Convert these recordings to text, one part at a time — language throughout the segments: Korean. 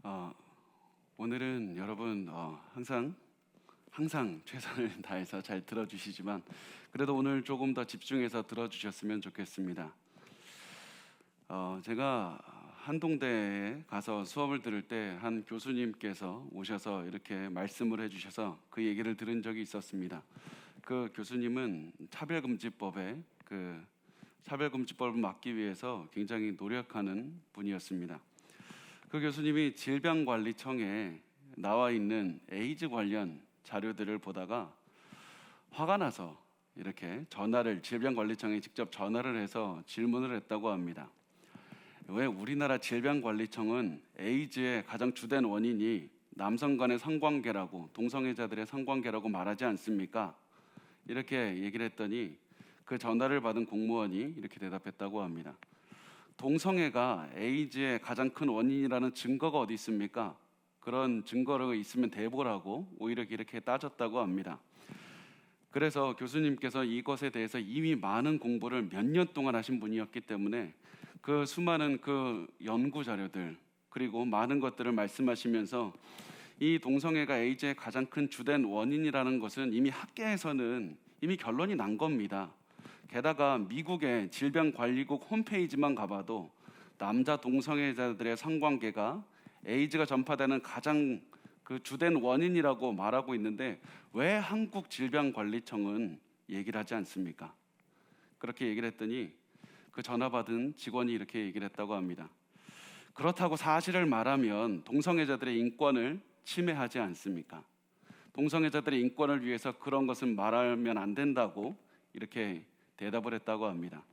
어, 오늘은 여러분 항상 최선을 다해서 잘 들어주시지만 그래도 오늘 조금 더 집중해서 들어주셨으면 좋겠습니다. 제가 한동대에 가서 수업을 들을 때 한 교수님께서 오셔서 이렇게 말씀을 해주셔서 그 얘기를 들은 적이 있었습니다. 그 교수님은 차별금지법을 막기 위해서 굉장히 노력하는 분이었습니다. 그 교수님이 질병관리청에 나와 있는 에이즈 관련 자료들을 보다가 화가 나서 이렇게 질병관리청에 직접 전화를 해서 질문을 했다고 합니다. 왜 우리나라 질병관리청은 에이즈의 가장 주된 원인이 남성 간의 성관계라고, 동성애자들의 성관계라고 말하지 않습니까? 이렇게 얘기를 했더니 그 전화를 받은 공무원이 이렇게 대답했다고 합니다. 동성애가 에이즈의 가장 큰 원인이라는 증거가 어디 있습니까? 그런 증거가 있으면 대보라고 오히려 이렇게 따졌다고 합니다. 그래서 교수님께서 이것에 대해서 이미 많은 공부를 몇 년 동안 하신 분이었기 때문에 그 수많은 그 연구 자료들 그리고 많은 것들을 말씀하시면서 이 동성애가 에이즈의 가장 큰 주된 원인이라는 것은 이미 학계에서는 이미 결론이 난 겁니다. 게다가 미국의 질병관리국 홈페이지만 가봐도 남자 동성애자들의 성관계가 에이즈가 전파되는 가장 그 주된 원인이라고 말하고 있는데 왜 한국 질병관리청은 얘기를 하지 않습니까? 그렇게 얘기를 했더니 그 전화 받은 직원이 이렇게 얘기를 했다고 합니다. 그렇다고 사실을 말하면 동성애자들의 인권을 침해하지 않습니까? 동성애자들의 인권을 위해서 그런 것은 말하면 안 된다고 이렇게 대답을 했다고 합니다.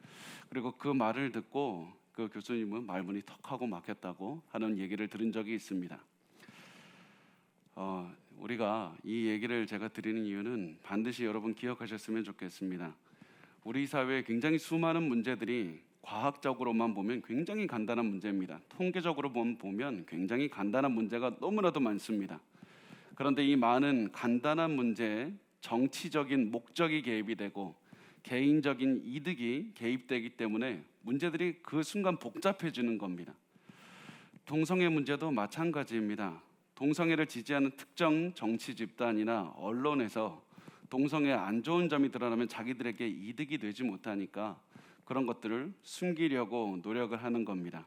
그리고 그 말을 듣고 그 교수님은 말문이 턱 하고 막혔다고 하는 얘기를 들은 적이 있습니다. 우리가 이 얘기를 제가 드리는 이유는 반드시 여러분 기억하셨으면 좋겠습니다. 우리 사회에 굉장히 수많은 문제들이 과학적으로만 보면 굉장히 간단한 문제입니다. 통계적으로 보면 굉장히 간단한 문제가 너무나도 많습니다. 그런데 이 많은 간단한 문제에 정치적인 목적이 개입이 되고 개인적인 이득이 개입되기 때문에 문제들이 그 순간 복잡해지는 겁니다. 동성애 문제도 마찬가지입니다. 동성애를 지지하는 특정 정치 집단이나 언론에서 동성애 안 좋은 점이 드러나면 자기들에게 이득이 되지 못하니까 그런 것들을 숨기려고 노력을 하는 겁니다.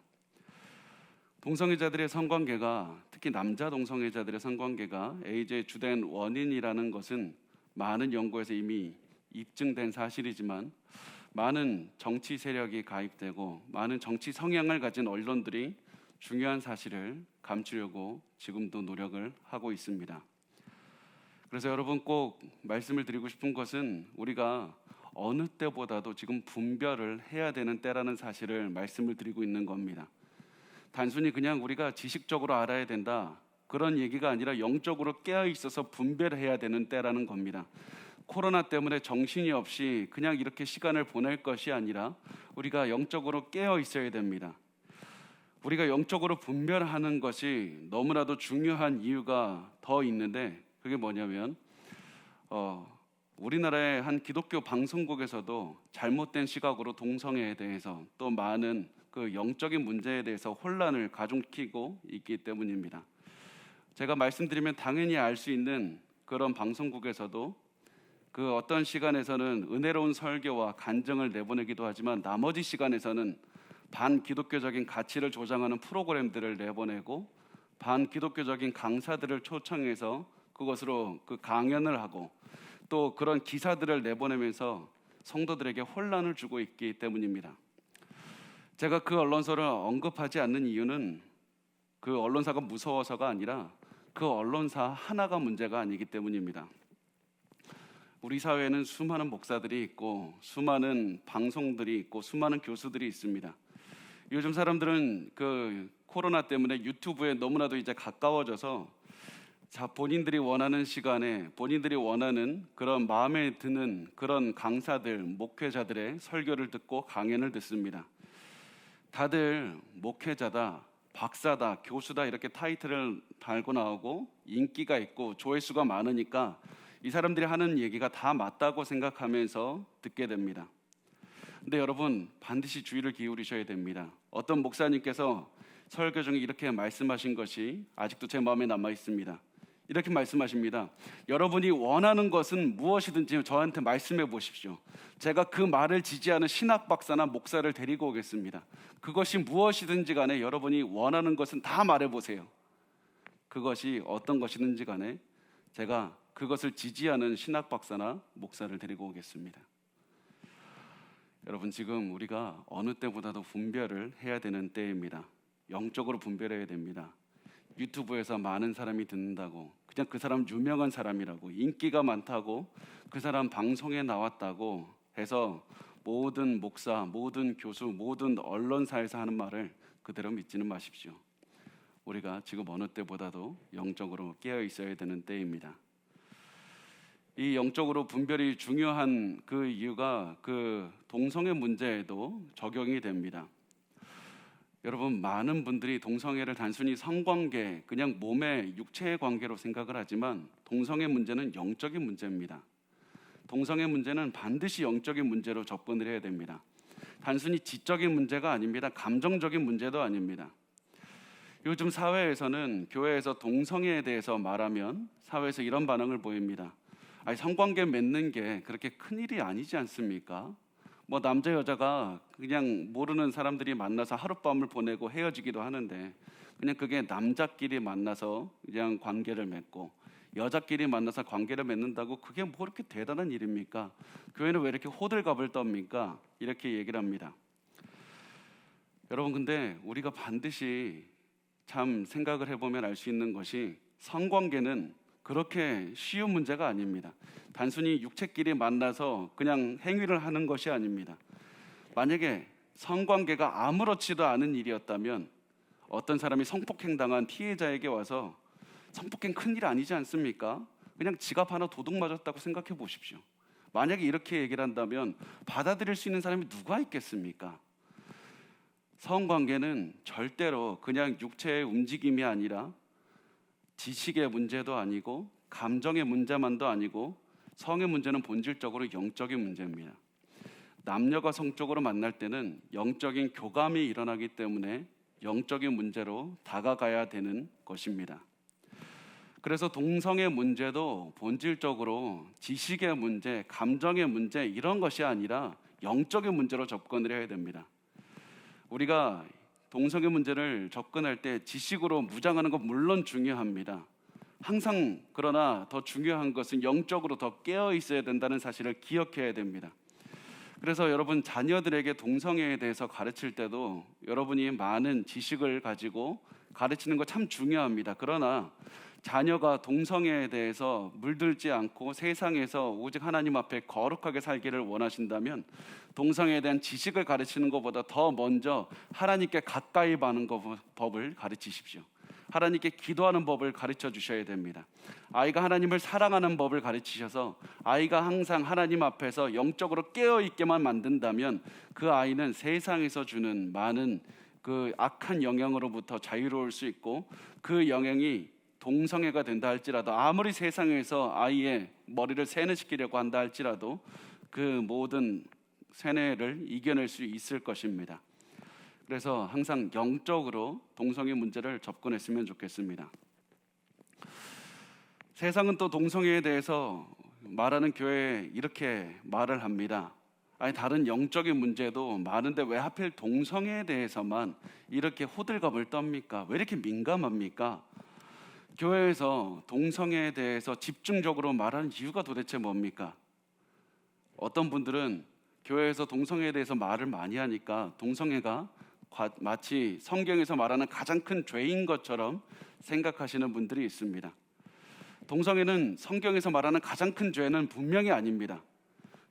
동성애자들의 성관계가, 특히 남자 동성애자들의 성관계가 에이즈의 주된 원인이라는 것은 많은 연구에서 이미 입증된 사실이지만 많은 정치 세력이 가입되고 많은 정치 성향을 가진 언론들이 중요한 사실을 감추려고 지금도 노력을 하고 있습니다. 그래서 여러분 꼭 말씀을 드리고 싶은 것은 우리가 어느 때보다도 지금 분별을 해야 되는 때라는 사실을 말씀을 드리고 있는 겁니다. 단순히 그냥 우리가 지식적으로 알아야 된다 그런 얘기가 아니라 영적으로 깨어 있어서 분별해야 되는 때라는 겁니다. 코로나 때문에 정신이 없이 그냥 이렇게 시간을 보낼 것이 아니라 우리가 영적으로 깨어 있어야 됩니다. 우리가 영적으로 분별하는 것이 너무나도 중요한 이유가 더 있는데 그게 뭐냐면 우리나라의 한 기독교 방송국에서도 잘못된 시각으로 동성애에 대해서 또 많은 그 영적인 문제에 대해서 혼란을 가중키고 있기 때문입니다. 제가 말씀드리면 당연히 알 수 있는 그런 방송국에서도 그 어떤 시간에서는 은혜로운 설교와 간증을 내보내기도 하지만 나머지 시간에서는 반기독교적인 가치를 조장하는 프로그램들을 내보내고 반기독교적인 강사들을 초청해서 그것으로 그 강연을 하고 또 그런 기사들을 내보내면서 성도들에게 혼란을 주고 있기 때문입니다. 제가 그 언론사를 언급하지 않는 이유는 그 언론사가 무서워서가 아니라 그 언론사 하나가 문제가 아니기 때문입니다. 우리 사회에는 수많은 목사들이 있고 수많은 방송들이 있고 수많은 교수들이 있습니다. 요즘 사람들은 그 코로나 때문에 유튜브에 너무나도 이제 가까워져서 본인들이 원하는 시간에 본인들이 원하는 그런 마음에 드는 그런 강사들, 목회자들의 설교를 듣고 강연을 듣습니다. 다들 목회자다, 박사다, 교수다 이렇게 타이틀을 달고 나오고 인기가 있고 조회수가 많으니까 이 사람들이 하는 얘기가 다 맞다고 생각하면서 듣게 됩니다. 근데 여러분 반드시 주의를 기울이셔야 됩니다. 어떤 목사님께서 설교 중에 이렇게 말씀하신 것이 아직도 제 마음에 남아 있습니다. 이렇게 말씀하십니다. 여러분이 원하는 것은 무엇이든지 저한테 말씀해 보십시오. 제가 그 말을 지지하는 신학 박사나 목사를 데리고 오겠습니다. 그것이 무엇이든지 간에 여러분이 원하는 것은 다 말해 보세요. 그것이 어떤 것이든지 간에 제가 그것을 지지하는 신학 박사나 목사를 데리고 오겠습니다. 여러분, 지금 우리가 어느 때보다도 분별을 해야 되는 때입니다. 영적으로 분별해야 됩니다. 유튜브에서 많은 사람이 듣는다고, 그냥 그 사람 유명한 사람이라고, 인기가 많다고, 그 사람 방송에 나왔다고 해서 모든 목사, 모든 교수, 모든 언론사에서 하는 말을 그대로 믿지는 마십시오. 우리가 지금 어느 때보다도 영적으로 깨어 있어야 되는 때입니다. 이 영적으로 분별이 중요한 그 이유가 그 동성애 문제에도 적용이 됩니다. 여러분, 많은 분들이 동성애를 단순히 성관계, 그냥 몸의 육체의 관계로 생각을 하지만 동성애 문제는 영적인 문제입니다. 동성애 문제는 반드시 영적인 문제로 접근을 해야 됩니다. 단순히 지적인 문제가 아닙니다. 감정적인 문제도 아닙니다. 요즘 사회에서는 교회에서 동성애에 대해서 말하면 사회에서 이런 반응을 보입니다. 아니, 성관계 맺는 게 그렇게 큰일이 아니지 않습니까? 뭐 남자 여자가 그냥 모르는 사람들이 만나서 하룻밤을 보내고 헤어지기도 하는데 그냥 그게 남자끼리 만나서 그냥 관계를 맺고 여자끼리 만나서 관계를 맺는다고 그게 뭐 그렇게 대단한 일입니까? 교회는 왜 이렇게 호들갑을 떱니까? 이렇게 얘기를 합니다. 여러분, 근데 우리가 반드시 참 생각을 해보면 알 수 있는 것이 성관계는 그렇게 쉬운 문제가 아닙니다. 단순히 육체끼리 만나서 그냥 행위를 하는 것이 아닙니다. 만약에 성관계가 아무렇지도 않은 일이었다면 어떤 사람이 성폭행당한 피해자에게 와서 성폭행 큰일 아니지 않습니까? 그냥 지갑 하나 도둑 맞았다고 생각해 보십시오. 만약에 이렇게 얘기를 한다면 받아들일 수 있는 사람이 누가 있겠습니까? 성관계는 절대로 그냥 육체의 움직임이 아니라 지식의 문제도 아니고 감정의 문제만도 아니고 성의 문제는 본질적으로 영적인 문제입니다. 남녀가 성적으로 만날 때는 영적인 교감이 일어나기 때문에 영적인 문제로 다가가야 되는 것입니다. 그래서 동성의 문제도 본질적으로 지식의 문제, 감정의 문제 이런 것이 아니라 영적인 문제로 접근을 해야 됩니다. 우리가 동성애 문제를 접근할 때 지식으로 무장하는 건 물론 중요합니다. 항상 그러나 더 중요한 것은 영적으로 더 깨어 있어야 된다는 사실을 기억해야 됩니다. 그래서 여러분, 자녀들에게 동성애에 대해서 가르칠 때도 여러분이 많은 지식을 가지고 가르치는 거 참 중요합니다. 그러나 자녀가 동성애에 대해서 물들지 않고 세상에서 오직 하나님 앞에 거룩하게 살기를 원하신다면 동성애에 대한 지식을 가르치는 것보다 더 먼저 하나님께 가까이 가는 법을 가르치십시오. 하나님께 기도하는 법을 가르쳐 주셔야 됩니다. 아이가 하나님을 사랑하는 법을 가르치셔서 아이가 항상 하나님 앞에서 영적으로 깨어 있게만 만든다면 그 아이는 세상에서 주는 많은 그 악한 영향으로부터 자유로울 수 있고 그 영향이 동성애가 된다 할지라도 아무리 세상에서 아이의 머리를 세뇌시키려고 한다 할지라도 그 모든 세뇌를 이겨낼 수 있을 것입니다. 그래서 항상 영적으로 동성애 문제를 접근했으면 좋겠습니다. 세상은 또 동성애에 대해서 말하는 교회에 이렇게 말을 합니다. 아니, 다른 영적인 문제도 많은데 왜 하필 동성애에 대해서만 이렇게 호들갑을 떱니까? 왜 이렇게 민감합니까? 교회에서 동성애에 대해서 집중적으로 말하는 이유가 도대체 뭡니까? 어떤 분들은 교회에서 동성애에 대해서 말을 많이 하니까 동성애가 마치 성경에서 말하는 가장 큰 죄인 것처럼 생각하시는 분들이 있습니다. 동성애는 성경에서 말하는 가장 큰 죄는 분명히 아닙니다.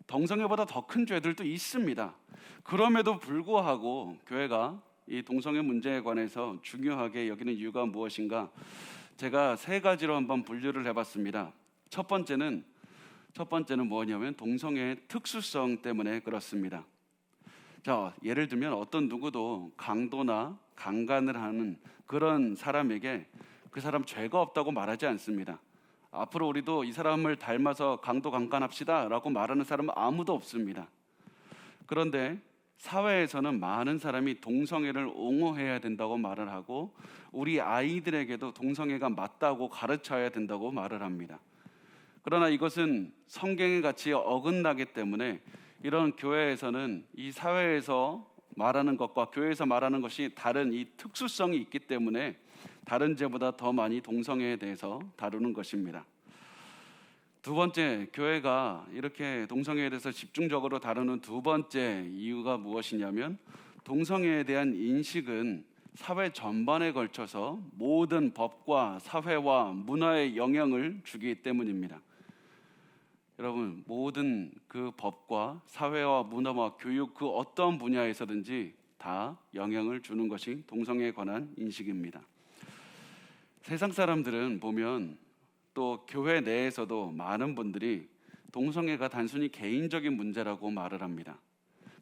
동성애보다 더 큰 죄들도 있습니다. 그럼에도 불구하고 교회가 이 동성애 문제에 관해서 중요하게 여기는 이유가 무엇인가? 제가 세 가지로 한번 분류를 해봤습니다. 첫 번째는 뭐냐면 동성애의 특수성 때문에 그렇습니다. 자, 예를 들면 어떤 누구도 강도나 강간을 하는 그런 사람에게 그 사람 죄가 없다고 말하지 않습니다. 앞으로 우리도 이 사람을 닮아서 강도 강간합시다 라고 말하는 사람은 아무도 없습니다. 그런데 사회에서는 많은 사람이 동성애를 옹호해야 된다고 말을 하고 우리 아이들에게도 동성애가 맞다고 가르쳐야 된다고 말을 합니다. 그러나 이것은 성경의 가치에 어긋나기 때문에 이런 교회에서는 이 사회에서 말하는 것과 교회에서 말하는 것이 다른 이 특수성이 있기 때문에 다른 제보다 더 많이 동성애에 대해서 다루는 것입니다. 두 번째, 교회가 이렇게 동성애에 대해서 집중적으로 다루는 두 번째 이유가 무엇이냐면 동성애에 대한 인식은 사회 전반에 걸쳐서 모든 법과 사회와 문화에 영향을 주기 때문입니다. 여러분, 모든 그 법과 사회와 문화와 교육 그 어떤 분야에서든지 다 영향을 주는 것이 동성애에 관한 인식입니다. 세상 사람들은 보면 또 교회 내에서도 많은 분들이 동성애가 단순히 개인적인 문제라고 말을 합니다.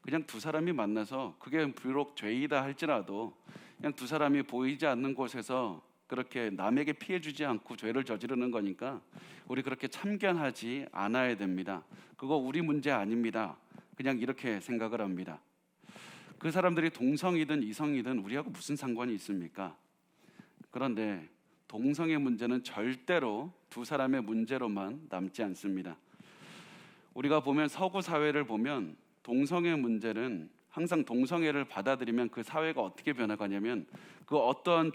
그냥 두 사람이 만나서 그게 비록 죄이다 할지라도 그냥 두 사람이 보이지 않는 곳에서 그렇게 남에게 피해 주지 않고 죄를 저지르는 거니까 우리 그렇게 참견하지 않아야 됩니다. 그거 우리 문제 아닙니다. 그냥 이렇게 생각을 합니다. 그 사람들이 동성이든 이성이든 우리하고 무슨 상관이 있습니까? 그런데 동성애 문제는 절대로 두 사람의 문제로만 남지 않습니다. 우리가 보면 서구 사회를 보면 동성애 문제는 항상 동성애를 받아들이면 그 사회가 어떻게 변화가냐면 그 어떠한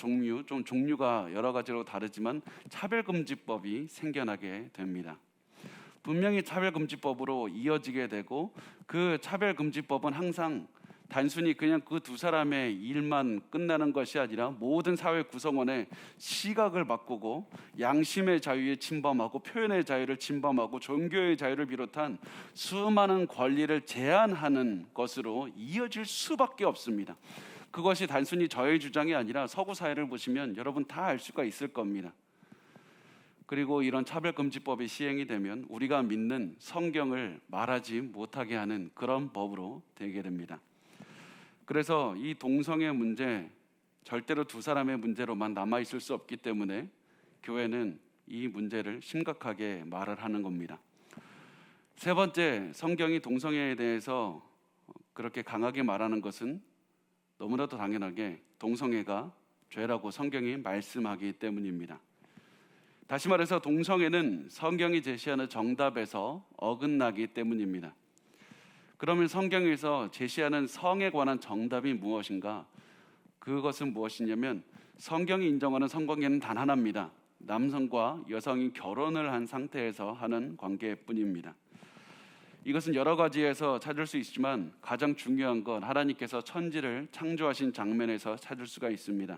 종류가 여러 가지로 다르지만 차별금지법이 생겨나게 됩니다. 분명히 차별금지법으로 이어지게 되고 그 차별금지법은 항상 단순히 그냥 그 두 사람의 일만 끝나는 것이 아니라 모든 사회 구성원의 시각을 바꾸고 양심의 자유에 침범하고 표현의 자유를 침범하고 종교의 자유를 비롯한 수많은 권리를 제한하는 것으로 이어질 수밖에 없습니다. 그것이 단순히 저의 주장이 아니라 서구 사회를 보시면 여러분 다 알 수가 있을 겁니다. 그리고 이런 차별금지법이 시행이 되면 우리가 믿는 성경을 말하지 못하게 하는 그런 법으로 되게 됩니다. 그래서 이 동성애 문제 절대로 두 사람의 문제로만 남아있을 수 없기 때문에 교회는 이 문제를 심각하게 말을 하는 겁니다. 세 번째, 성경이 동성애에 대해서 그렇게 강하게 말하는 것은 너무나도 당연하게 동성애가 죄라고 성경이 말씀하기 때문입니다. 다시 말해서 동성애는 성경이 제시하는 정답에서 어긋나기 때문입니다. 그러면 성경에서 제시하는 성에 관한 정답이 무엇인가? 그것은 무엇이냐면 성경이 인정하는 성관계는 단 하나입니다. 남성과 여성이 결혼을 한 상태에서 하는 관계뿐입니다. 이것은 여러 가지에서 찾을 수 있지만 가장 중요한 건 하나님께서 천지를 창조하신 장면에서 찾을 수가 있습니다.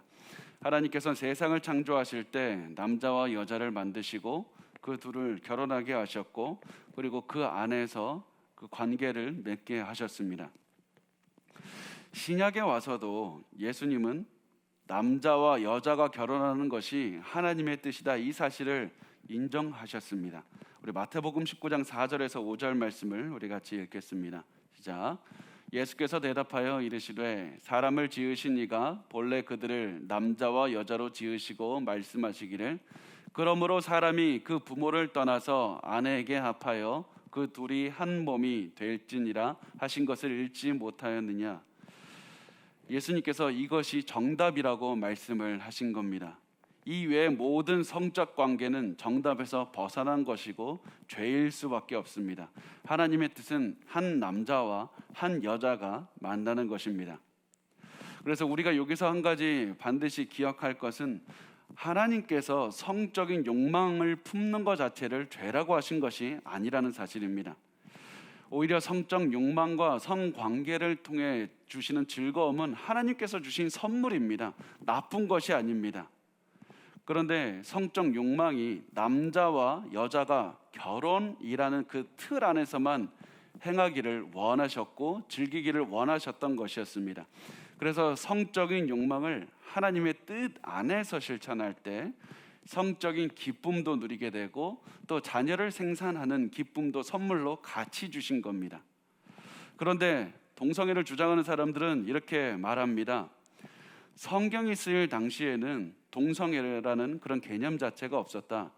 하나님께서 세상을 창조하실 때 남자와 여자를 만드시고 그 둘을 결혼하게 하셨고 그리고 그 안에서 그 관계를 맺게 하셨습니다. 신약에 와서도 예수님은 남자와 여자가 결혼하는 것이 하나님의 뜻이다 이 사실을 인정하셨습니다. 우리 마태복음 19장 4절에서 5절 말씀을 우리 같이 읽겠습니다. 시작. 예수께서 대답하여 이르시되 사람을 지으신 이가 본래 그들을 남자와 여자로 지으시고 말씀하시기를 그러므로 사람이 그 부모를 떠나서 아내에게 합하여 그 둘이 한 몸이 될지니라 하신 것을 읽지 못하였느냐. 예수님께서 이것이 정답이라고 말씀을 하신 겁니다. 이 외의 모든 성적 관계는 정답에서 벗어난 것이고 죄일 수밖에 없습니다. 하나님의 뜻은 한 남자와 한 여자가 만나는 것입니다. 그래서 우리가 여기서 한 가지 반드시 기억할 것은 하나님께서 성적인 욕망을 품는 것 자체를 죄라고 하신 것이 아니라는 사실입니다. 오히려 성적 욕망과 성관계를 통해 주시는 즐거움은 하나님께서 주신 선물입니다. 나쁜 것이 아닙니다. 그런데 성적 욕망이 남자와 여자가 결혼이라는 그 틀 안에서만 행하기를 원하셨고 즐기기를 원하셨던 것이었습니다. 그래서 성적인 욕망을 하나님의 뜻 안에서 실천할 때 성적인 기쁨도 누리게 되고 또 자녀를 생산하는 기쁨도 선물로 같이 주신 겁니다. 그런데 동성애를 주장하는 사람들은 이렇게 말합니다. 성경이 쓰일 당시에는 동성애라는 그런 개념 자체가 없었다.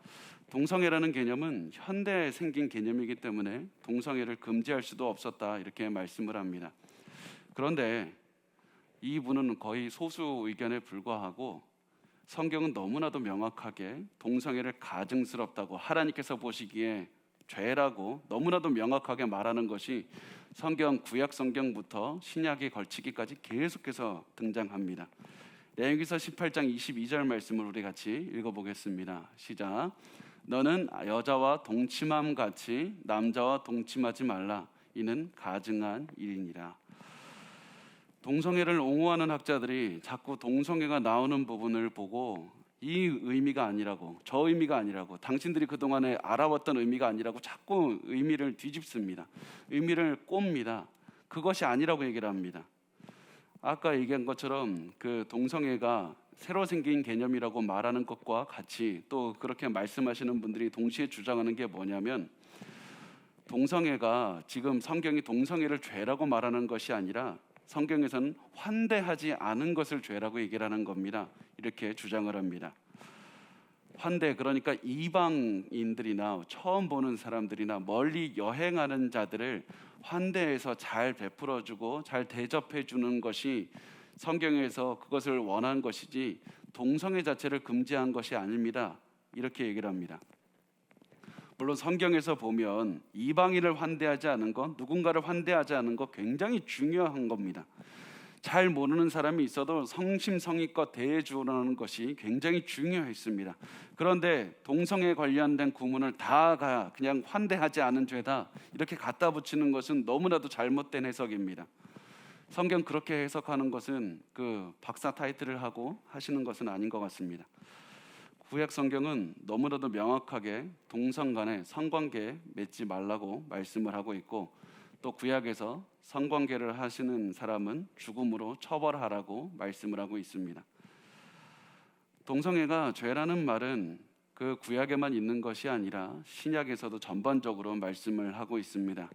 동성애라는 개념은 현대에 생긴 개념이기 때문에 동성애를 금지할 수도 없었다. 이렇게 말씀을 합니다. 그런데 이분은 거의 소수 의견에 불과하고 성경은 너무나도 명확하게 동성애를 가증스럽다고 하나님께서 보시기에 죄라고 너무나도 명확하게 말하는 것이 성경 구약 성경부터 신약에 걸치기까지 계속해서 등장합니다. 레위기서 18장 22절 말씀을 우리 같이 읽어보겠습니다. 시작. 너는 여자와 동침함 같이 남자와 동침하지 말라. 이는 가증한 일이니라. 동성애를 옹호하는 학자들이 자꾸 동성애가 나오는 부분을 보고 이 의미가 아니라고, 저 의미가 아니라고, 당신들이 그동안에 알아왔던 의미가 아니라고 자꾸 의미를 뒤집습니다. 의미를 꼽니다. 그것이 아니라고 얘기를 합니다. 아까 얘기한 것처럼 그 동성애가 새로 생긴 개념이라고 말하는 것과 같이 또 그렇게 말씀하시는 분들이 동시에 주장하는 게 뭐냐면, 동성애가 지금 성경이 동성애를 죄라고 말하는 것이 아니라 성경에서는 환대하지 않은 것을 죄라고 얘기를 하는 겁니다. 이렇게 주장을 합니다. 환대, 그러니까 이방인들이나 처음 보는 사람들이나 멀리 여행하는 자들을 환대해서 잘 베풀어주고 잘 대접해주는 것이 성경에서 그것을 원한 것이지 동성애 자체를 금지한 것이 아닙니다. 이렇게 얘기를 합니다. 물론 성경에서 보면 이방인을 환대하지 않은 것, 누군가를 환대하지 않은 것 굉장히 중요한 겁니다. 잘 모르는 사람이 있어도 성심성의껏 대해주는 것이 굉장히 중요했습니다. 그런데 동성애 관련된 구문을 다 그냥 환대하지 않은 죄다 이렇게 갖다 붙이는 것은 너무나도 잘못된 해석입니다. 성경 그렇게 해석하는 것은 그 박사 타이틀을 하고 하시는 것은 아닌 것 같습니다. 구약 성경은 너무나도 명확하게 동성 간의 성관계 맺지 말라고 말씀을 하고 있고, 또 구약에서 성관계를 하시는 사람은 죽음으로 처벌하라고 말씀을 하고 있습니다. 동성애가 죄라는 말은 그 구약에만 있는 것이 아니라 신약에서도 전반적으로 말씀을 하고 있습니다.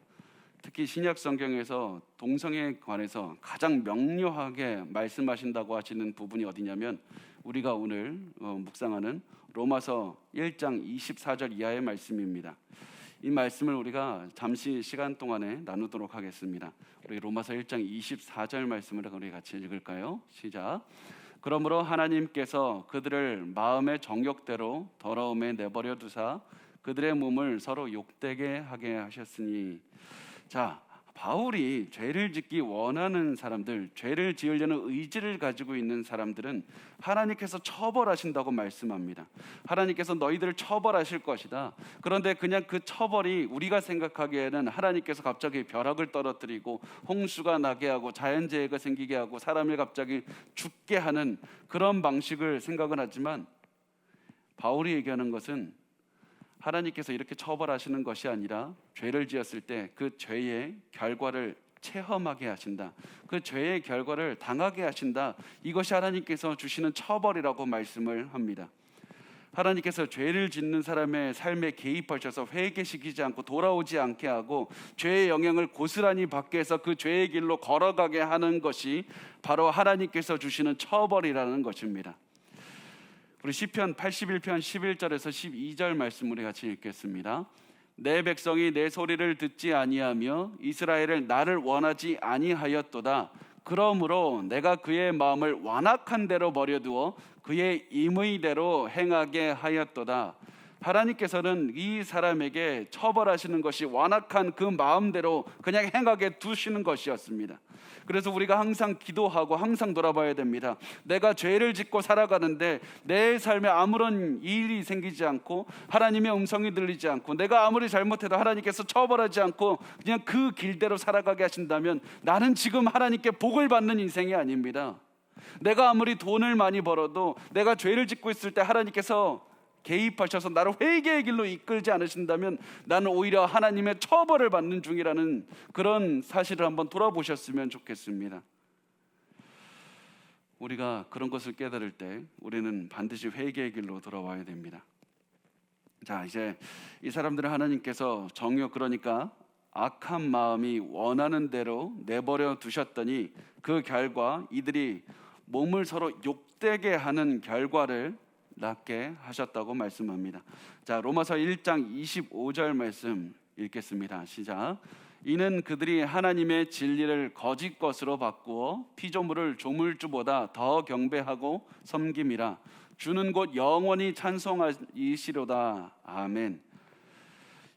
특히 신약 성경에서 동성애에 관해서 가장 명료하게 말씀하신다고 하시는 부분이 어디냐면 우리가 오늘 묵상하는 로마서 1장 24절 이하의 말씀입니다. 이 말씀을 우리가 잠시 시간 동안에 나누도록 하겠습니다. 우리 로마서 1장 24절 말씀을 우리 같이 읽을까요? 시작. 그러므로 하나님께서 그들을 마음의 정욕대로 더러움에 내버려 두사 그들의 몸을 서로 욕되게 하게 하셨으니. 자, 바울이 죄를 짓기 원하는 사람들, 죄를 지으려는 의지를 가지고 있는 사람들은 하나님께서 처벌하신다고 말씀합니다. 하나님께서 너희들을 처벌하실 것이다. 그런데 그냥 그 처벌이 우리가 생각하기에는 하나님께서 갑자기 벼락을 떨어뜨리고 홍수가 나게 하고 자연재해가 생기게 하고 사람을 갑자기 죽게 하는 그런 방식을 생각은 하지만, 바울이 얘기하는 것은 하나님께서 이렇게 처벌하시는 것이 아니라 죄를 지었을 때 그 죄의 결과를 체험하게 하신다. 그 죄의 결과를 당하게 하신다. 이것이 하나님께서 주시는 처벌이라고 말씀을 합니다. 하나님께서 죄를 짓는 사람의 삶에 개입하셔서 회개시키지 않고 돌아오지 않게 하고 죄의 영향을 고스란히 받게 해서 그 죄의 길로 걸어가게 하는 것이 바로 하나님께서 주시는 처벌이라는 것입니다. 우리 시편 81편 11절에서 12절 말씀 우리 같이 읽겠습니다. 내 백성이 내 소리를 듣지 아니하며 이스라엘을 나를 원하지 아니하였도다. 그러므로 내가 그의 마음을 완악한 대로 버려두어 그의 임의대로 행하게 하였도다. 하나님께서는 이 사람에게 처벌하시는 것이 완악한 그 마음대로 그냥 행하게 두시는 것이었습니다. 그래서 우리가 항상 기도하고 항상 돌아봐야 됩니다. 내가 죄를 짓고 살아가는데 내 삶에 아무런 일이 생기지 않고 하나님의 음성이 들리지 않고 내가 아무리 잘못해도 하나님께서 처벌하지 않고 그냥 그 길대로 살아가게 하신다면 나는 지금 하나님께 복을 받는 인생이 아닙니다. 내가 아무리 돈을 많이 벌어도 내가 죄를 짓고 있을 때 하나님께서 개입하셔서 나를 회개의 길로 이끌지 않으신다면 나는 오히려 하나님의 처벌을 받는 중이라는 그런 사실을 한번 돌아보셨으면 좋겠습니다. 우리가 그런 것을 깨달을 때 우리는 반드시 회개의 길로 돌아와야 됩니다. 자, 이제 이 사람들은 하나님께서 정욕, 그러니까 악한 마음이 원하는 대로 내버려 두셨더니 그 결과 이들이 몸을 서로 욕되게 하는 결과를 낳게 하셨다고 말씀합니다. 자, 로마서 1장 25절 말씀 읽겠습니다. 시작. 이는 그들이 하나님의 진리를 거짓 것으로 바꾸어 피조물을 조물주보다 더 경배하고 섬김이라. 주는 곧 영원히 찬송하시리로다. 아멘.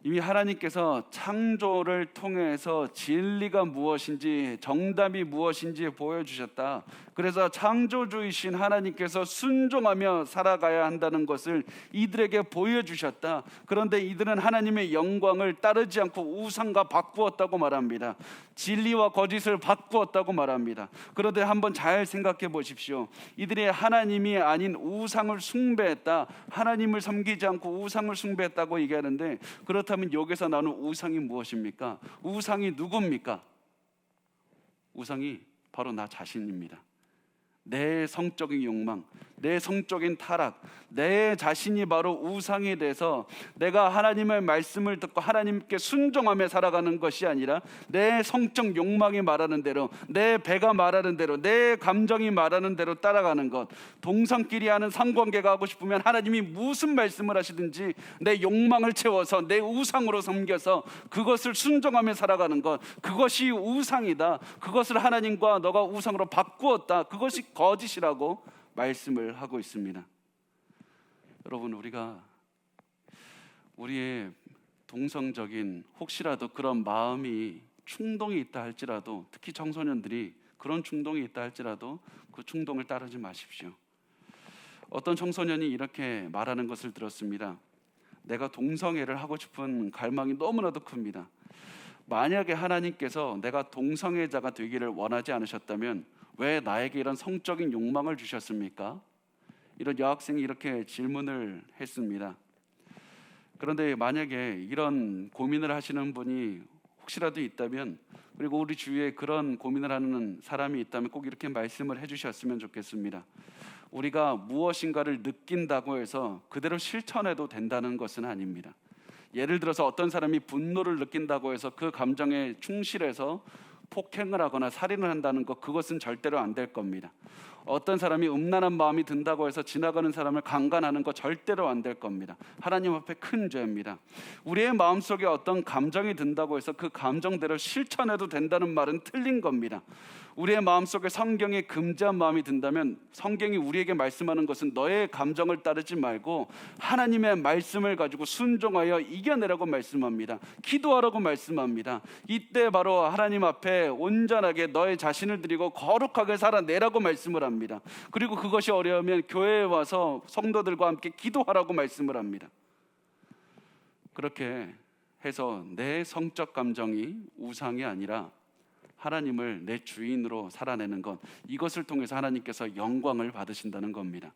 이미 하나님께서 창조를 통해서 진리가 무엇인지, 정답이 무엇인지 보여주셨다. 그래서 창조주이신 하나님께서 순종하며 살아가야 한다는 것을 이들에게 보여주셨다. 그런데 이들은 하나님의 영광을 따르지 않고 우상과 바꾸었다고 말합니다. 진리와 거짓을 바꾸었다고 말합니다. 그런데 한번 잘 생각해 보십시오. 이들이 하나님이 아닌 우상을 숭배했다, 하나님을 섬기지 않고 우상을 숭배했다고 얘기하는데, 그렇다면 여기서 나오는 우상이 무엇입니까? 우상이 누굽니까? 우상이 바로 나 자신입니다. 내 성적인 욕망, 내 성적인 타락, 내 자신이 바로 우상이 돼서 내가 하나님의 말씀을 듣고 하나님께 순종하며 살아가는 것이 아니라 내 성적 욕망이 말하는 대로, 내 배가 말하는 대로, 내 감정이 말하는 대로 따라가는 것. 동성끼리 하는 성관계가 하고 싶으면 하나님이 무슨 말씀을 하시든지 내 욕망을 채워서 내 우상으로 섬겨서 그것을 순종하며 살아가는 것, 그것이 우상이다. 그것을 하나님과 너가 우상으로 바꾸었다. 그것이 거짓이라고 말씀을 하고 있습니다. 여러분, 우리가 우리의 동성적인 혹시라도 그런 마음이 충동이 있다 할지라도, 특히 청소년들이 그런 충동이 있다 할지라도 그 충동을 따르지 마십시오. 어떤 청소년이 이렇게 말하는 것을 들었습니다. 내가 동성애를 하고 싶은 갈망이 너무나도 큽니다. 만약에 하나님께서 내가 동성애자가 되기를 원하지 않으셨다면 왜 나에게 이런 성적인 욕망을 주셨습니까? 이런 여학생이 이렇게 질문을 했습니다. 그런데 만약에 이런 고민을 하시는 분이 혹시라도 있다면, 그리고 우리 주위에 그런 고민을 하는 사람이 있다면 꼭 이렇게 말씀을 해주셨으면 좋겠습니다. 우리가 무엇인가를 느낀다고 해서 그대로 실천해도 된다는 것은 아닙니다. 예를 들어서 어떤 사람이 분노를 느낀다고 해서 그 감정에 충실해서 폭행을 하거나 살인을 한다는 것, 그것은 절대로 안 될 겁니다. 어떤 사람이 음란한 마음이 든다고 해서 지나가는 사람을 강간하는 것 절대로 안 될 겁니다. 하나님 앞에 큰 죄입니다. 우리의 마음속에 어떤 감정이 든다고 해서 그 감정대로 실천해도 된다는 말은 틀린 겁니다. 우리의 마음속에 성경에 금지한 마음이 든다면 성경이 우리에게 말씀하는 것은 너의 감정을 따르지 말고 하나님의 말씀을 가지고 순종하여 이겨내라고 말씀합니다. 기도하라고 말씀합니다. 이때 바로 하나님 앞에 온전하게 너의 자신을 드리고 거룩하게 살아내라고 말씀을 합니다. 그리고 그것이 어려우면 교회에 와서 성도들과 함께 기도하라고 말씀을 합니다. 그렇게 해서 내 성적 감정이 우상이 아니라 하나님을 내 주인으로 살아내는 것, 이것을 통해서 하나님께서 영광을 받으신다는 겁니다.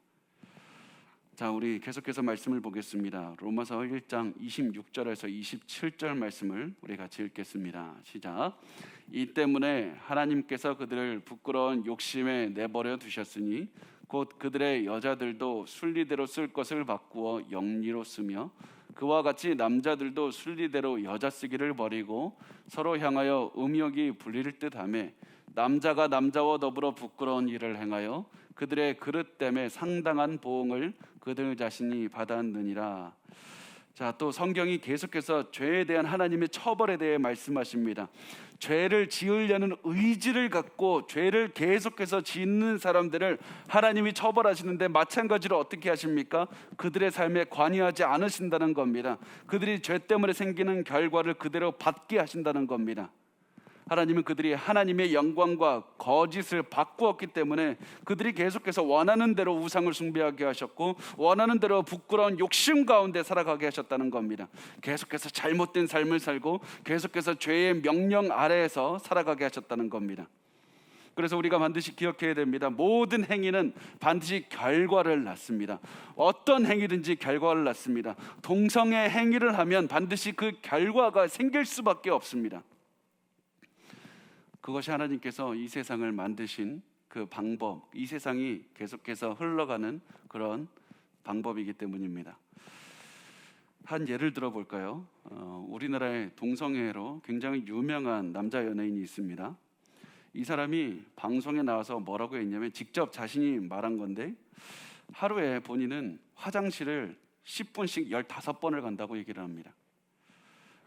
자, 우리 계속해서 말씀을 보겠습니다. 로마서 1장 26절에서 27절 말씀을 우리 같이 읽겠습니다. 시작. 이 때문에 하나님께서 그들을 부끄러운 욕심에 내버려 두셨으니 곧 그들의 여자들도 순리대로 쓸 것을 바꾸어 영리로 쓰며 그와 같이 남자들도 순리대로 여자 쓰기를 버리고 서로 향하여 음욕이 불릴 듯하며 남자가 남자와 더불어 부끄러운 일을 행하여 그들의 그릇 때문에 상당한 보응을 그들 자신이 받았느니라. 자, 또 성경이 계속해서 죄에 대한 하나님의 처벌에 대해 말씀하십니다. 죄를 지으려는 의지를 갖고 죄를 계속해서 짓는 사람들을 하나님이 처벌하시는데 마찬가지로 어떻게 하십니까? 그들의 삶에 관여하지 않으신다는 겁니다. 그들이 죄 때문에 생기는 결과를 그대로 받게 하신다는 겁니다. 하나님은 그들이 하나님의 영광과 거짓을 바꾸었기 때문에 그들이 계속해서 원하는 대로 우상을 숭배하게 하셨고 원하는 대로 부끄러운 욕심 가운데 살아가게 하셨다는 겁니다. 계속해서 잘못된 삶을 살고 계속해서 죄의 명령 아래에서 살아가게 하셨다는 겁니다. 그래서 우리가 반드시 기억해야 됩니다. 모든 행위는 반드시 결과를 낳습니다. 어떤 행위든지 결과를 낳습니다. 동성애 행위를 하면 반드시 그 결과가 생길 수밖에 없습니다. 그것이 하나님께서 이 세상을 만드신 그 방법, 이 세상이 계속해서 흘러가는 그런 방법이기 때문입니다. 한 예를 들어볼까요? 우리나라의 동성애로 굉장히 유명한 남자 연예인이 있습니다. 이 사람이 방송에 나와서 뭐라고 했냐면 직접 자신이 말한 건데 하루에 본인은 화장실을 10분씩 15번을 간다고 얘기를 합니다.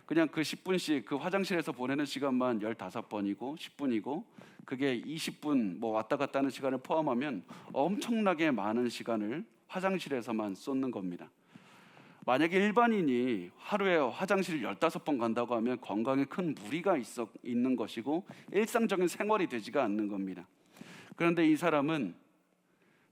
그냥 그 10분씩 그 화장실에서 보내는 시간만 15번이고 10분이고 그게 20분 뭐 왔다 갔다 하는 시간을 포함하면 엄청나게 많은 시간을 화장실에서만 쏟는 겁니다. 만약에 일반인이 하루에 화장실을 15번 간다고 하면 건강에 큰 무리가 있는 것이고 일상적인 생활이 되지가 않는 겁니다. 그런데 이 사람은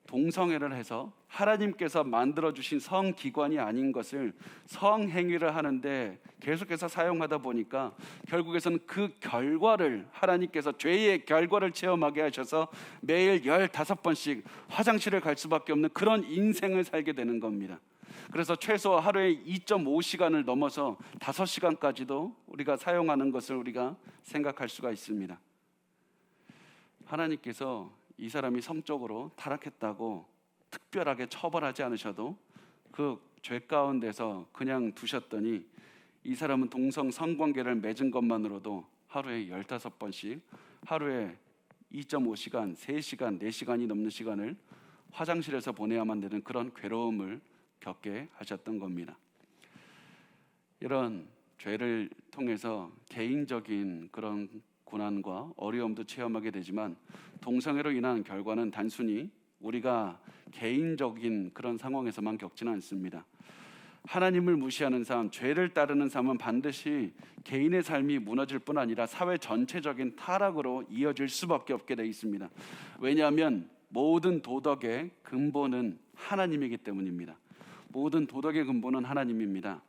동성애를 해서 하나님께서 만들어주신 성기관이 아닌 것을 성행위를 하는데 계속해서 사용하다 보니까 결국에서는 그 결과를 하나님께서 죄의 결과를 체험하게 하셔서 매일 15번씩 화장실을 갈 수밖에 없는 그런 인생을 살게 되는 겁니다. 그래서 최소 하루에 2.5시간을 넘어서 5시간까지도 우리가 사용하는 것을 우리가 생각할 수가 있습니다. 하나님께서 이 사람이 성적으로 타락했다고 특별하게 처벌하지 않으셔도 그 죄 가운데서 그냥 두셨더니 이 사람은 동성 성관계를 맺은 것만으로도 하루에 15번씩 하루에 2.5시간, 3시간, 4시간이 넘는 시간을 화장실에서 보내야만 되는 그런 괴로움을 겪게 하셨던 겁니다. 이런 죄를 통해서 개인적인 그런 고난과 어려움도 체험하게 되지만 동성애로 인한 결과는 단순히 우리가 개인적인 그런 상황에서만 겪지는 않습니다. 하나님을 무시하는 삶, 죄를 따르는 삶은 반드시 개인의 삶이 무너질 뿐 아니라 사회 전체적인 타락으로 이어질 수밖에 없게 되어 있습니다. 왜냐하면 모든 도덕의 근본은 하나님이기 때문입니다. 모든 도덕의 근본은 하나님입니다.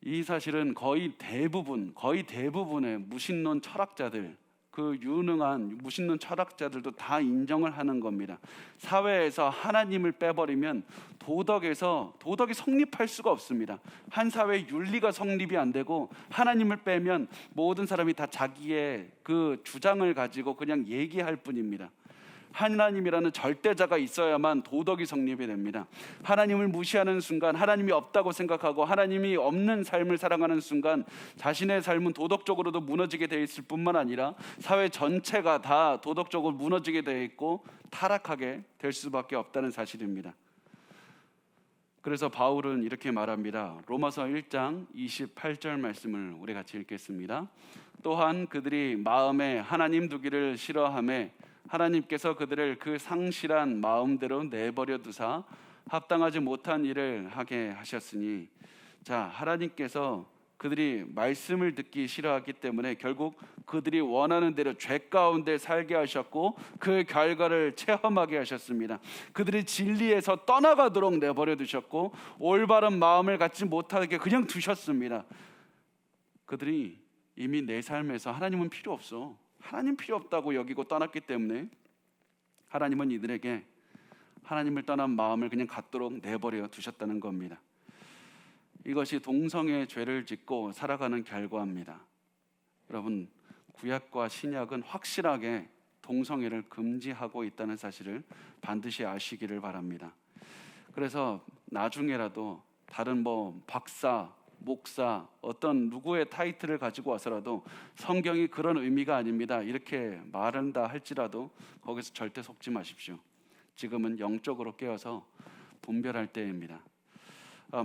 이 사실은 거의 대부분의 무신론 철학자들, 그 유능한 무신론 철학자들도 다 인정을 하는 겁니다. 사회에서 하나님을 빼버리면 도덕이 성립할 수가 없습니다. 한 사회의 윤리가 성립이 안 되고 하나님을 빼면 모든 사람이 다 자기의 그 주장을 가지고 그냥 얘기할 뿐입니다. 하나님이라는 절대자가 있어야만 도덕이 성립이 됩니다. 하나님을 무시하는 순간, 하나님이 없다고 생각하고 하나님이 없는 삶을 살아가는 순간 자신의 삶은 도덕적으로도 무너지게 되어 있을 뿐만 아니라 사회 전체가 다 도덕적으로 무너지게 되어 있고 타락하게 될 수밖에 없다는 사실입니다. 그래서 바울은 이렇게 말합니다. 로마서 1장 28절 말씀을 우리 같이 읽겠습니다. 또한 그들이 마음에 하나님 두기를 싫어하며 하나님께서 그들을 그 상실한 마음대로 내버려 두사 합당하지 못한 일을 하게 하셨으니, 자, 하나님께서 그들이 말씀을 듣기 싫어하기 때문에 결국 그들이 원하는 대로 죄 가운데 살게 하셨고 그 결과를 체험하게 하셨습니다. 그들이 진리에서 떠나가도록 내버려 두셨고 올바른 마음을 갖지 못하게 그냥 두셨습니다. 그들이 이미 내 삶에서 하나님은 필요 없어, 하나님 필요 없다고 여기고 떠났기 때문에 하나님은 이들에게 하나님을 떠난 마음을 그냥 갖도록 내버려 두셨다는 겁니다. 이것이 동성애의 죄를 짓고 살아가는 결과입니다. 여러분, 구약과 신약은 확실하게 동성애를 금지하고 있다는 사실을 반드시 아시기를 바랍니다. 그래서 나중에라도 다른 박사, 목사, 어떤 누구의 타이틀을 가지고 와서라도 성경이 그런 의미가 아닙니다, 이렇게 말한다 할지라도 거기서 절대 속지 마십시오. 지금은 영적으로 깨어서 분별할 때입니다.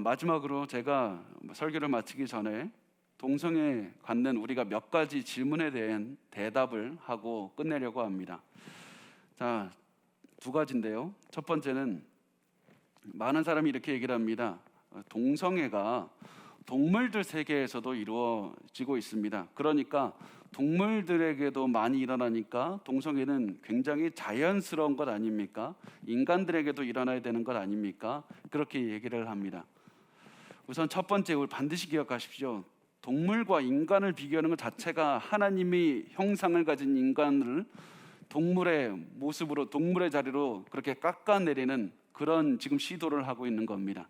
마지막으로 제가 설교를 마치기 전에 동성애 갖는 우리가 몇 가지 질문에 대한 대답을 하고 끝내려고 합니다. 자, 두 가지인데요. 첫 번째는 많은 사람이 이렇게 얘기를 합니다. 동성애가 동물들 세계에서도 이루어지고 있습니다. 그러니까 동물들에게도 많이 일어나니까 동성애는 굉장히 자연스러운 것 아닙니까? 인간들에게도 일어나야 되는 것 아닙니까? 그렇게 얘기를 합니다. 우선 첫 번째, 우리 반드시 기억하십시오. 동물과 인간을 비교하는 것 자체가 하나님이 형상을 가진 인간을 동물의 모습으로, 동물의 자리로 그렇게 깎아내리는 그런 지금 시도를 하고 있는 겁니다.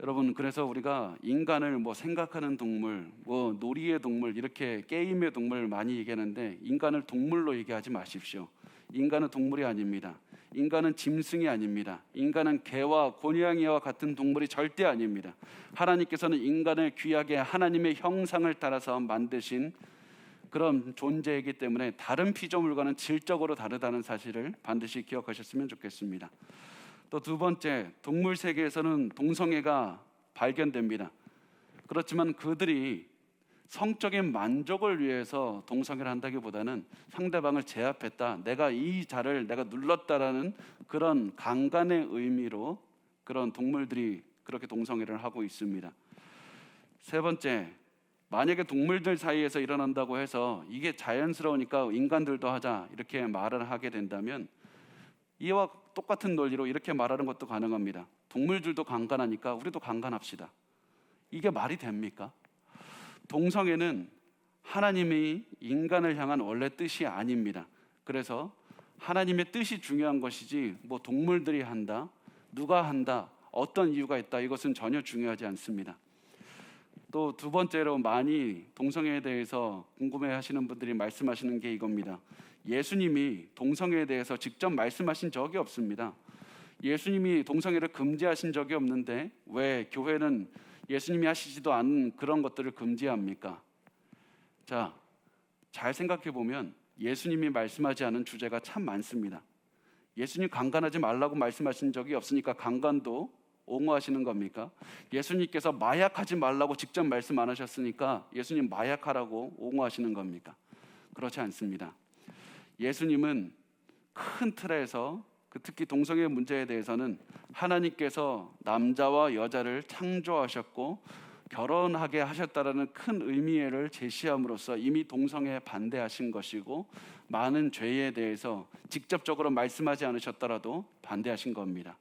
여러분, 그래서 우리가 인간을 생각하는 동물, 놀이의 동물, 이렇게 게임의 동물 많이 얘기하는데 인간을 동물로 얘기하지 마십시오. 인간은 동물이 아닙니다. 인간은 짐승이 아닙니다. 인간은 개와 고양이와 같은 동물이 절대 아닙니다. 하나님께서는 인간을 귀하게 하나님의 형상을 따라서 만드신 그런 존재이기 때문에 다른 피조물과는 질적으로 다르다는 사실을 반드시 기억하셨으면 좋겠습니다. 또 두 번째, 동물 세계에서는 동성애가 발견됩니다. 그렇지만 그들이 성적인 만족을 위해서 동성애를 한다기보다는 상대방을 제압했다, 내가 이 자를 내가 눌렀다라는 그런 강간의 의미로 그런 동물들이 그렇게 동성애를 하고 있습니다. 세 번째, 만약에 동물들 사이에서 일어난다고 해서 이게 자연스러우니까 인간들도 하자 이렇게 말을 하게 된다면 이와 똑같은 논리로 이렇게 말하는 것도 가능합니다. 동물들도 강간하니까 우리도 강간합시다. 이게 말이 됩니까? 동성애는 하나님이 인간을 향한 원래 뜻이 아닙니다. 그래서 하나님의 뜻이 중요한 것이지 뭐 동물들이 한다, 누가 한다, 어떤 이유가 있다, 이것은 전혀 중요하지 않습니다. 또 두 번째로 많이 동성애에 대해서 궁금해하시는 분들이 말씀하시는 게 이겁니다. 예수님이 동성애에 대해서 직접 말씀하신 적이 없습니다. 예수님이 동성애를 금지하신 적이 없는데 왜 교회는 예수님이 하시지도 않은 그런 것들을 금지합니까? 자, 잘 생각해 보면 예수님이 말씀하지 않은 주제가 참 많습니다. 예수님 강간하지 말라고 말씀하신 적이 없으니까 강간도 옹호하시는 겁니까? 예수님께서 마약하지 말라고 직접 말씀 안 하셨으니까 예수님 마약하라고 옹호하시는 겁니까? 그렇지 않습니다. 예수님은 큰 틀에서 특히 동성애 문제에 대해서는 하나님께서 남자와 여자를 창조하셨고 결혼하게 하셨다라는 큰 의미를 제시함으로써 이미 동성애에 반대하신 것이고 많은 죄에 대해서 직접적으로 말씀하지 않으셨더라도 반대하신 겁니다.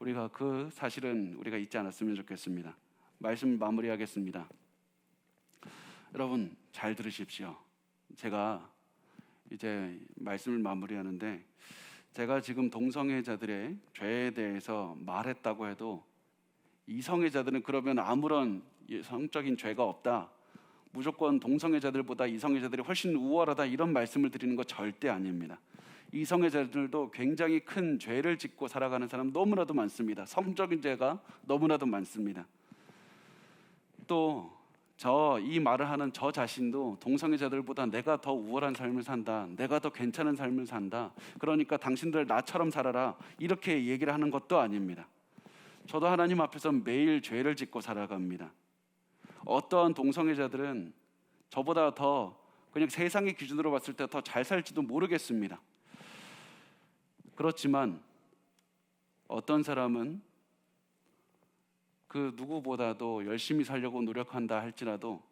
우리가 그 사실은 우리가 잊지 않았으면 좋겠습니다. 말씀 마무리하겠습니다. 여러분 잘 들으십시오. 제가 이제 말씀을 마무리하는데 제가 지금 동성애자들의 죄에 대해서 말했다고 해도 이성애자들은 그러면 아무런 성적인 죄가 없다, 무조건 동성애자들보다 이성애자들이 훨씬 우월하다, 이런 말씀을 드리는 거 절대 아닙니다. 이성애자들도 굉장히 큰 죄를 짓고 살아가는 사람 너무나도 많습니다. 성적인 죄가 너무나도 많습니다. 또 이 말을 하는 저 자신도 동성애자들보다 내가 더 우월한 삶을 산다, 내가 더 괜찮은 삶을 산다, 그러니까 당신들 나처럼 살아라, 이렇게 얘기를 하는 것도 아닙니다. 저도 하나님 앞에서 매일 죄를 짓고 살아갑니다. 어떠한 동성애자들은 저보다 더 그냥 세상의 기준으로 봤을 때 더 잘 살지도 모르겠습니다. 그렇지만 어떤 사람은 그 누구보다도 열심히 살려고 노력한다 할지라도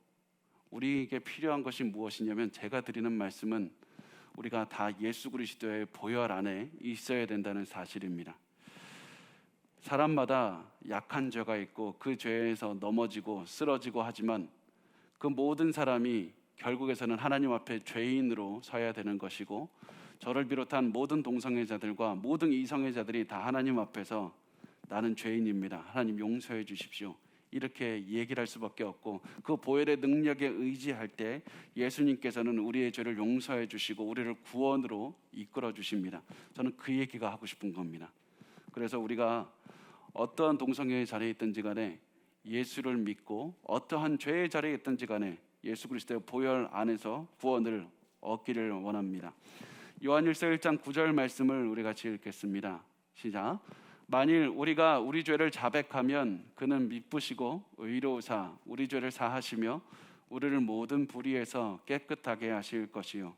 우리에게 필요한 것이 무엇이냐면, 제가 드리는 말씀은 우리가 다 예수 그리스도의 보혈 안에 있어야 된다는 사실입니다. 사람마다 약한 죄가 있고 그 죄에서 넘어지고 쓰러지고 하지만 그 모든 사람이 결국에서는 하나님 앞에 죄인으로 서야 되는 것이고, 저를 비롯한 모든 동성애자들과 모든 이성애자들이 다 하나님 앞에서 나는 죄인입니다, 하나님 용서해 주십시오, 이렇게 얘기를 할 수밖에 없고, 그 보혈의 능력에 의지할 때 예수님께서는 우리의 죄를 용서해 주시고 우리를 구원으로 이끌어 주십니다. 저는 그 얘기가 하고 싶은 겁니다. 그래서 우리가 어떠한 동성애의 자리에 있든지 간에 예수를 믿고 어떠한 죄의 자리에 있든지 간에 예수 그리스도의 보혈 안에서 구원을 얻기를 원합니다. 요한일서 1장 9절 말씀을 우리 같이 읽겠습니다. 시작. 만일 우리가 우리 죄를 자백하면 그는 미쁘시고 의로우사 우리 죄를 사하시며 우리를 모든 불의에서 깨끗하게 하실 것이요.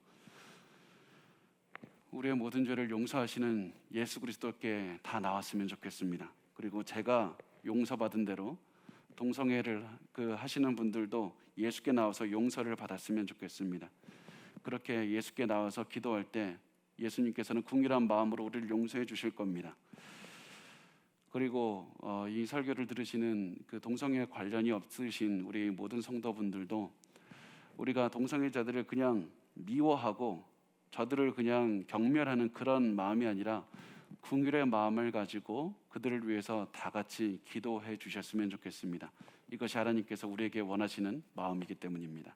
우리의 모든 죄를 용서하시는 예수 그리스도께 다 나왔으면 좋겠습니다. 그리고 제가 용서받은 대로 동성애를 하시는 분들도 예수께 나와서 용서를 받았으면 좋겠습니다. 그렇게 예수께 나와서 기도할 때 예수님께서는 궁일한 마음으로 우리를 용서해 주실 겁니다. 그리고 이 설교를 들으시는 그 동성애 관련이 없으신 우리 모든 성도분들도 우리가 동성애자들을 그냥 미워하고 저들을 그냥 경멸하는 그런 마음이 아니라 긍휼의 마음을 가지고 그들을 위해서 다 같이 기도해 주셨으면 좋겠습니다. 이것이 하나님께서 우리에게 원하시는 마음이기 때문입니다.